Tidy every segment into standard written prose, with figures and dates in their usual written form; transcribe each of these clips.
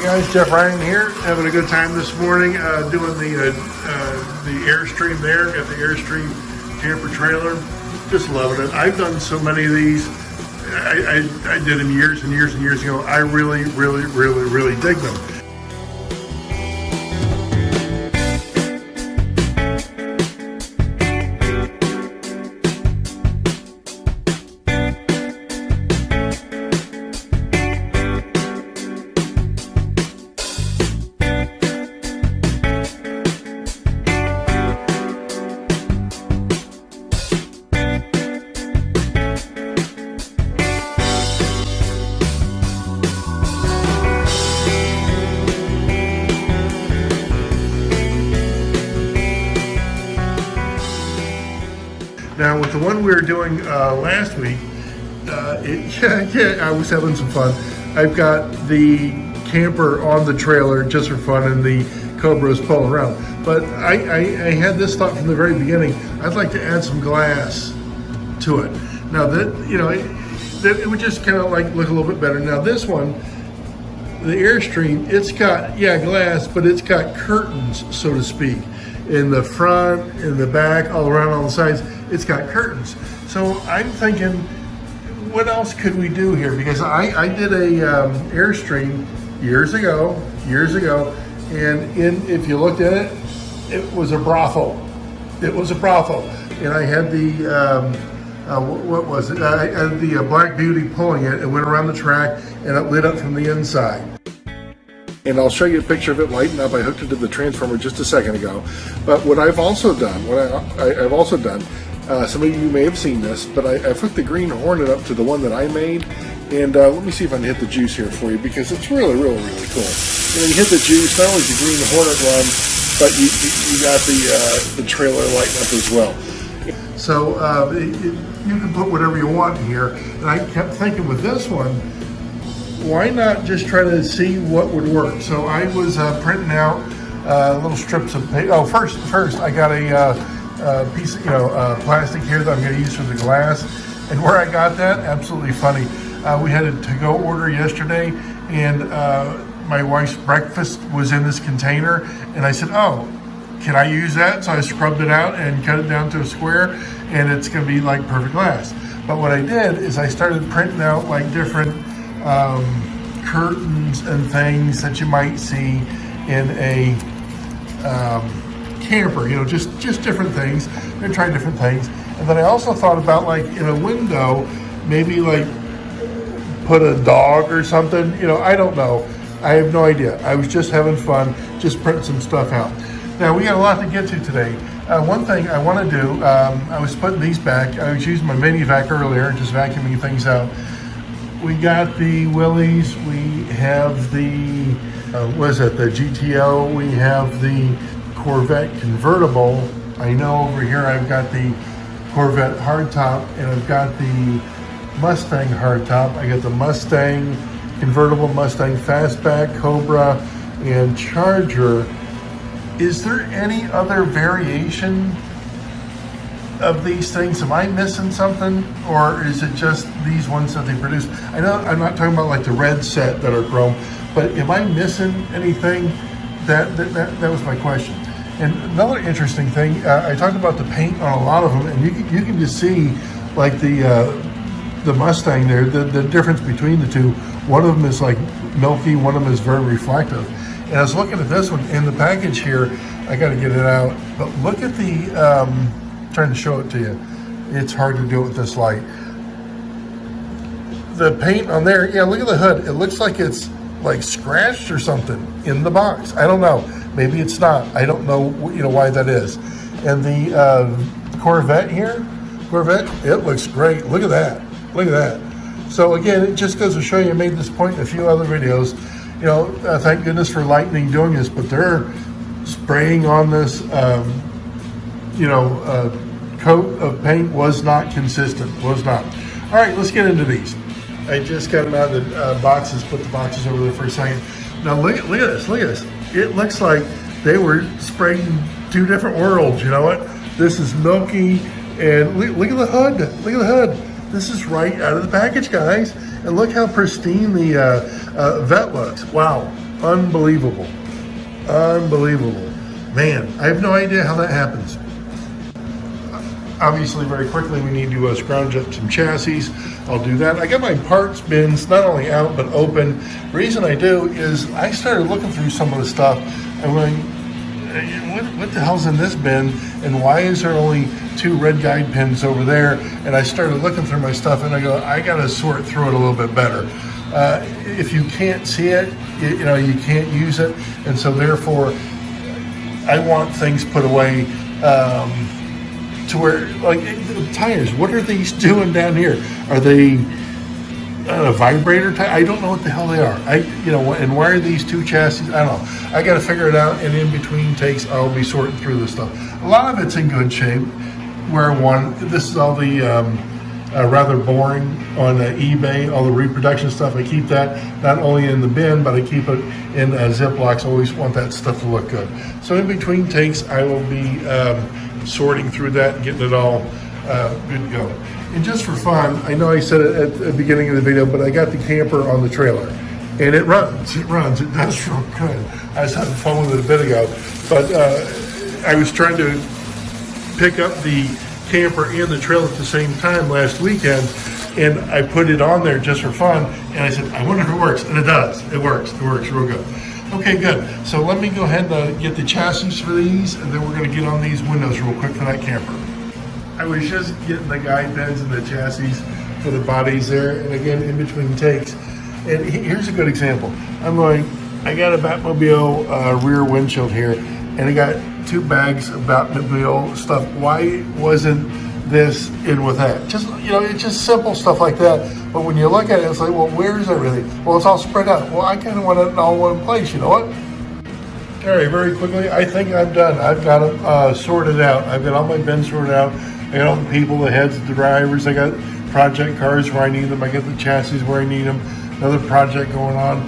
Guys, Jeff Ryan here, having a good time this morning, doing the Airstream there. Got the Airstream camper trailer, just loving it. I've done so many of these. I did them years and years and years ago. I really dig them. Now, with the one we were doing last week, I was having some fun. I've got the camper on the trailer just for fun, and the Cobra's pulling around. But I had this thought from the very beginning. I'd like to add some glass to it. Now that it would just kind of like look a little bit better. Now this one, the Airstream, it's got glass, but it's got curtains, so to speak, in the front, in the back, all around on the sides. It's got curtains. So I'm thinking, what else could we do here? Because I did a Airstream years ago, and if you looked at it, it was a brothel. It was a brothel, and I had the what was it? I had the Black Beauty pulling it. It went around the track, and it lit up from the inside. And I'll show you a picture of it lighting up. I hooked it to the transformer just a second ago. But what I've also done, some of you may have seen this, but I've hooked the Green Hornet up to the one that I made. And let me see if I can hit the juice here for you, because it's really cool. You hit the juice, not only does the Green Hornet run, but you got the trailer lighting up as well. So you can put whatever you want in here. And I kept thinking with this one, why not just try to see what would work? So I was printing out little strips of paper. Oh, first I got a piece of plastic here that I'm going to use for the glass. And where I got that, absolutely funny. We had a to-go order yesterday, and my wife's breakfast was in this container, and I said, oh, can I use that? So I scrubbed it out and cut it down to a square, and it's going to be like perfect glass. But what I did is I started printing out like different curtains and things that you might see in a camper, just different things. I'm gonna try different things. And then I also thought about, like, in a window, maybe like put a dog or something. I don't know. I have no idea. I was just having fun, just printing some stuff out. Now, we got a lot to get to today. One thing I want to do, I was putting these back. I was using my mini vac earlier, just vacuuming things out. We got the Willys, we have the, the GTO, we have the Corvette convertible. I know over here I've got the Corvette hardtop, and I've got the Mustang hardtop. I got the Mustang convertible, Mustang Fastback, Cobra, and Charger. Is there any other variation of these things? Am I missing something, or is it just these ones that they produce? I know I'm not talking about like the red set that are chrome, but am I missing anything? That was my question. And another interesting thing, I talked about the paint on a lot of them, and you can just see like the Mustang there, the difference between the two. One of them is like milky, one of them is very reflective. And I was looking at this one in the package here. I got to get it out, but look at the. Trying to show it to you. It's hard to do it with this light. The paint on there, look at the hood. It looks like it's like scratched or something in the box. I don't know. Maybe it's not. I don't know, why that is. And the Corvette here, it looks great. Look at that. Look at that. So again, it just goes to show you, I made this point in a few other videos. Thank goodness for Lightning doing this, but they're spraying on this, coat of paint was not consistent, was not. All right, let's get into these. I just got them out of the boxes, put the boxes over there for a second. Now look at this. It looks like they were spraying two different worlds, you know what? This is milky, and look at the hood. Look at the hood. This is right out of the package, guys. And look how pristine the Vette looks. Wow. Unbelievable. Unbelievable. Man, I have no idea how that happens. Obviously, very quickly, we need to scrounge up some chassis. I'll do that. I got my parts bins not only out, but open. The reason I do is I started looking through some of the stuff. I'm going, what the hell's in this bin? And why is there only 2 red guide pins over there? And I started looking through my stuff, and I go, I got to sort through it a little bit better. If you can't see it, you can't use it. And so therefore, I want things put away to where, like, the tires, what are these doing down here? Are they a vibrator tire? I don't know what the hell they are. And why are these 2 chassis? I don't know. I got to figure it out, and in between takes, I'll be sorting through this stuff. A lot of it's in good shape. This is all the rather boring on eBay, all the reproduction stuff. I keep that not only in the bin, but I keep it in Ziplocs. I always want that stuff to look good. So in between takes, I will be sorting through that and getting it all good to go. And just for fun, I know I said it at the beginning of the video, but I got the camper on the trailer. And it runs, it does real good. I was having fun with it a bit ago. But I was trying to pick up the camper and the trailer at the same time last weekend, and I put it on there just for fun, and I said, I wonder if it works, and it does. It works real good. Okay, good. So let me go ahead and get the chassis for these, and then we're going to get on these windows real quick for that camper. I was just getting the guide pins and the chassis for the bodies there, and again, in between takes. And here's a good example. I got a Batmobile rear windshield here, and I got 2 bags of Batmobile stuff. Why wasn't this in with that? Just, it's just simple stuff like that. But when you look at it, it's like, well, where's everything? Well, it's all spread out. Well, I kind of want it all in one place, you know what? All right, very quickly, I think I'm done. I've got it sorted out. I've got all my bins sorted out. I got all the people, the heads, the drivers. I got project cars where I need them. I got the chassis where I need them. Another project going on.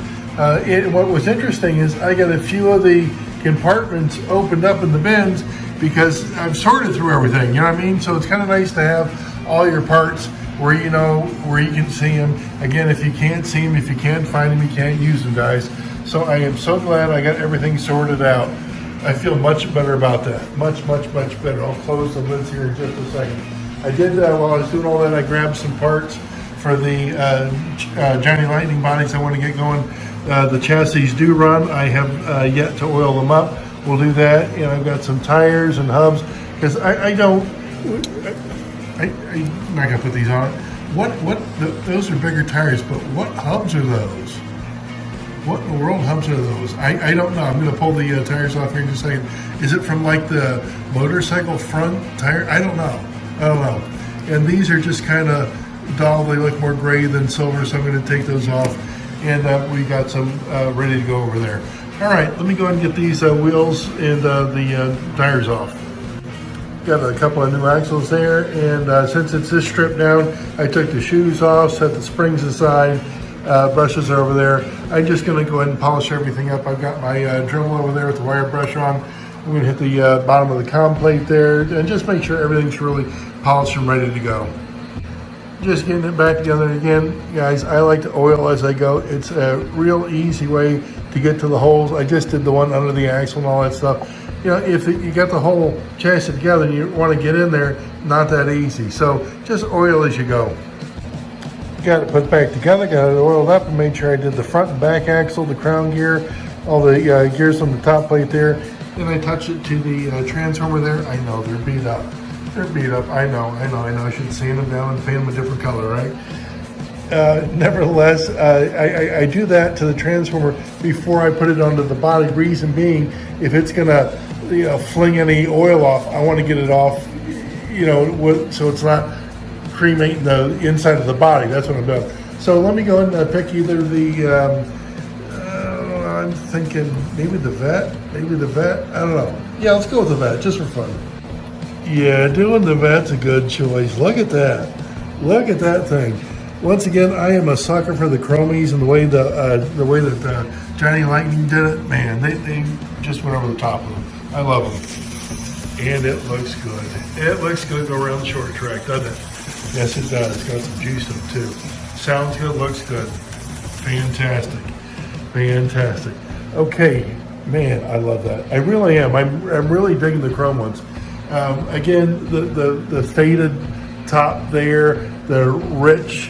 What was interesting is I got a few of the compartments opened up in the bins because I've sorted through everything, you know what I mean? So it's kind of nice to have all your parts where you can see them. Again, if you can't see them, if you can't find them, you can't use them, guys. So I am so glad I got everything sorted out. I feel much better about that. Much better. I'll close the lids here in just a second. I did, while I was doing all that, I grabbed some parts for the Johnny Lightning bodies I want to get going. The chassis do run. I have yet to oil them up. We'll do that. And I've got some tires and hubs because I'm not gonna put these on. Those are bigger tires, but what hubs are those? What in the world hubs are those? I don't know. I'm gonna pull the tires off here in just a second. Is it from like the motorcycle front tire? I don't know. And these are just kind of dull. They look more gray than silver, so I'm gonna take those off. And we got some ready to go over there. All right, let me go ahead and get these wheels and the tires off. Got a couple of new axles there, and since it's this stripped down, I took the shoes off, set the springs aside, brushes are over there. I'm just gonna go ahead and polish everything up. I've got my Dremel over there with the wire brush on. I'm gonna hit the bottom of the comm plate there, and just make sure everything's really polished and ready to go. Just getting it back together again. Guys, I like to oil as I go. It's a real easy way to get to the holes. I just did the one under the axle and all that stuff. If you got the whole chassis together and you want to get in there, not that easy. So just oil as you go. Got it put back together, got it oiled up, and made sure I did the front and back axle, the crown gear, all the gears on the top plate there. Then I touched it to the transformer there. I know they're beat up. They're beat up. I know. I should sand them down and paint them a different color, right? Nevertheless, I do that to the transformer before I put it onto the body. Reason being, if it's gonna fling any oil off, I want to get it off, so it's not cremating the inside of the body. That's what I'm doing. So let me go ahead and pick either the, I'm thinking maybe the Vet. I don't know. Yeah, let's go with the Vet just for fun. Yeah, doing the Vet's a good choice. Look at that. Look at that thing. Once again, I am a sucker for the chromies and the way that Johnny Lightning did it. Man, they just went over the top of them. I love them. And it looks good. It looks good go around the short track, doesn't it? Yes, it does. It's got some juice in it too. Sounds good, looks good. Fantastic. Okay, man, I love that. I really am. I'm really digging the chrome ones. Again, the faded top there, the rich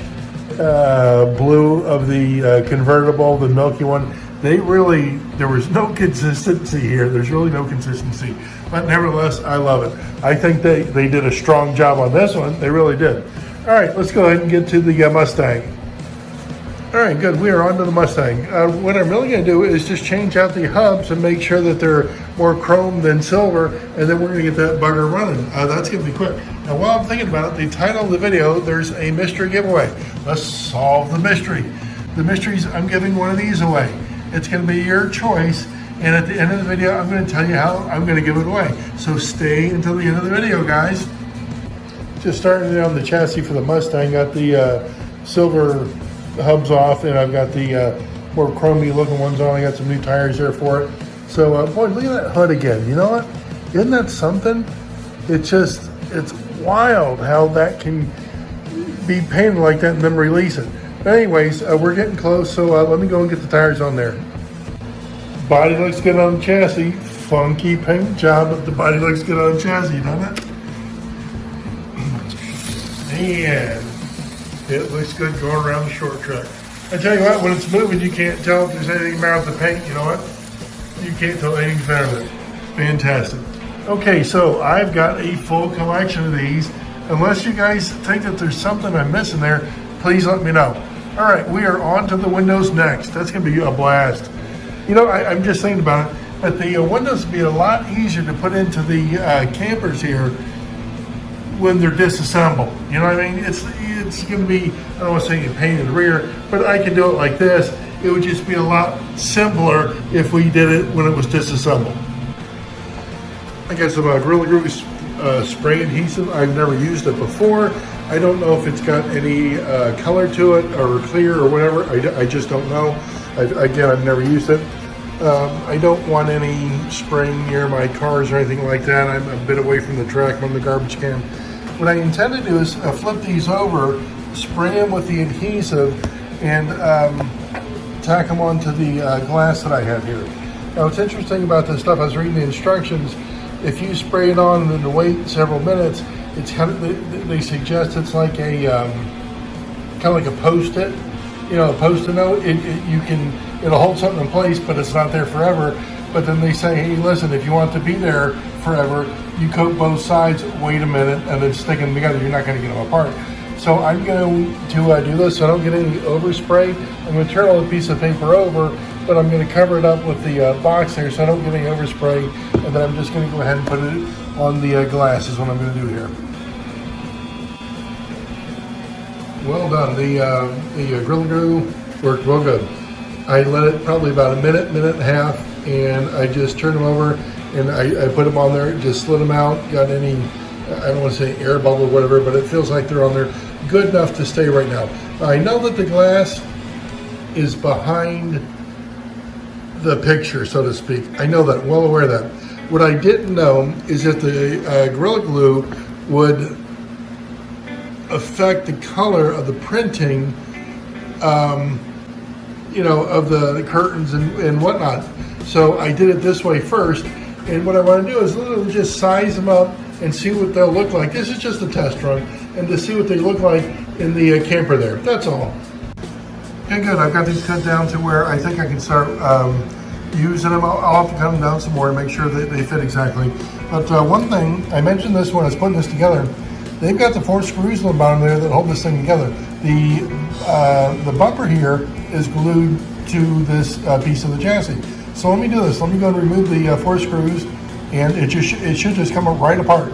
blue of the convertible, the milky one. There was no consistency here. There's really no consistency. But nevertheless, I love it. I think they did a strong job on this one. They really did. All right, let's go ahead and get to the Mustang. All right, good. We are on to the Mustang. What I'm really going to do is just change out the hubs and make sure that they're more chrome than silver, and then we're going to get that bugger running. That's going to be quick. Now, while I'm thinking about it, the title of the video, there's a mystery giveaway. Let's solve the mystery. The mysteries, I'm giving one of these away. It's going to be your choice, and at the end of the video, I'm going to tell you how I'm going to give it away. So stay until the end of the video, guys. Just starting on the chassis for the Mustang, got the silver hubs off, and I've got the more chromy looking ones on. I got some new tires there for it. So boy, look at that hood again. You know what? Isn't that something? It's wild how that can be painted like that and then release it. But anyways, we're getting close, so let me go and get the tires on there. Body looks good on the chassis. Funky paint job, but the body looks good on the chassis, doesn't it? Man. It looks good going around the short track. I tell you what, when it's moving, you can't tell if there's anything wrong with the paint. You know what? You can't tell anything's wrong with it. Fantastic. Okay, so I've got a full collection of these. Unless you guys think that there's something I'm missing there, please let me know. All right, we are on to the windows next. That's going to be a blast. You know, I'm just thinking about it, but the windows would be a lot easier to put into the campers here when they're disassembled. You know what I mean? It's going to be, I don't want to say a pain in the rear, but I can do it like this. It would just be a lot simpler if we did it when it was disassembled. I got some Gorilla Glue spray adhesive. I've never used it before. I don't know if it's got any color to it or clear or whatever. I just don't know. I've never used it. I don't want any spraying near my cars or anything like that. I'm a bit away from the track. I'm on the garbage can. What I intend to do is flip these over, spray them with the adhesive, and tack them onto the glass that I have here. Now, what's interesting about this stuff, I was reading the instructions. If you spray it on and then wait several minutes, it's kind of, they suggest it's like a kind of like a Post-it, you know, a Post-it note. It'll hold something in place, but it's not there forever. But then they say, hey, listen, if you want it to be there forever, you coat both sides, wait a minute, and then stick them together. You're not going to get them apart. So I'm going to do this so I don't get any overspray. I'm going to turn all the piece of paper over, but I'm going to cover it up with the box there so I don't get any overspray. And then I'm just going to go ahead and put it on the glass is what I'm going to do here. Well done. The Gorilla Glue worked well good. I let it probably about a minute and a half, and I just turned them over and I put them on there, just slid them out, got any, I don't want to say air bubble or whatever, but it feels like they're on there good enough to stay right now. I know that the glass is behind the picture, so to speak. I know that, well aware of that. What I didn't know is that the Gorilla Glue would affect the color of the printing, you know, of the curtains and whatnot. So I did it this way first, and what I want to do is literally just size them up and see what they'll look like. This is just a test run, and to see what they look like in the camper there. That's all. Okay, good. I've got these cut down to where I think I can start using them. I'll have to cut them down some more to make sure that they fit exactly. But one thing, I mentioned this when I was putting this together, they've got the 4 screws on the bottom there that hold this thing together. The bumper here is glued to this piece of the chassis. So let me do this. Let me go and remove the 4 screws, and it should just come up right apart.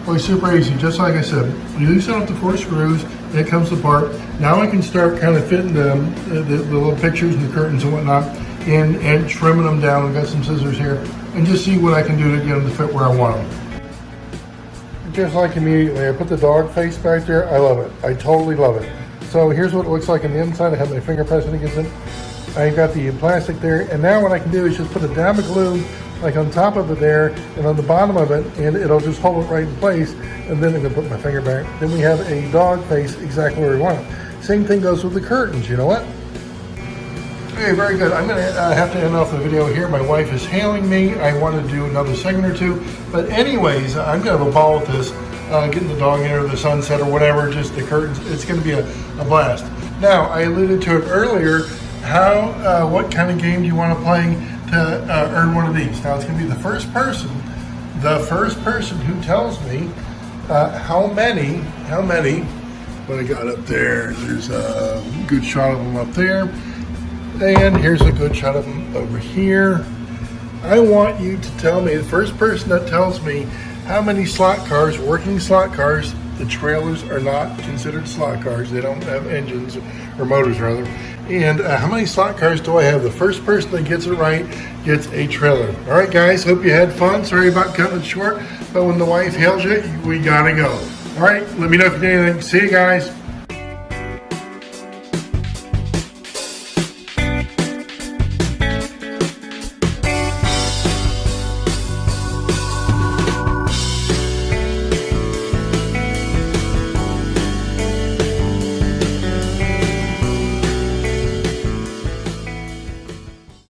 Well, super easy, just like I said. You loosen up the 4 screws, and it comes apart. Now I can start kind of fitting the little pictures and the curtains and whatnot, and trimming them down. I've got some scissors here, and just see what I can do to get them to fit where I want them. Just like immediately, I put the dog face back there. I love it. I totally love it. So here's what it looks like on the inside. I have my finger pressing against it. I got the plastic there, and now what I can do is just put a dab of glue like on top of it there and on the bottom of it, and it'll just hold it right in place, and then I'm gonna put my finger back. Then we have a dog face exactly where we want it. Same thing goes with the curtains, you know what? Okay, very good. I'm going to have to end off the video here. My wife is hailing me. I want to do another segment or two. But anyways, I'm going to have a ball with this. Getting the dog in or the sunset or whatever, just the curtains. It's going to be a blast. Now, I alluded to it earlier. What kind of game do you want to play to earn one of these? Now, it's going to be the first person who tells me how many, what I got up there. There's a good shot of them up there. And here's a good shot of them over here. I want you to tell me, the first person that tells me how many slot cars, working slot cars, the trailers are not considered slot cars. They don't have engines or motors rather. And how many slot cars do I have? The first person that gets it right gets a trailer. All right, guys, hope you had fun. Sorry about cutting it short, but when the wife hails you, we gotta go. All right, let me know if you need anything. See you guys.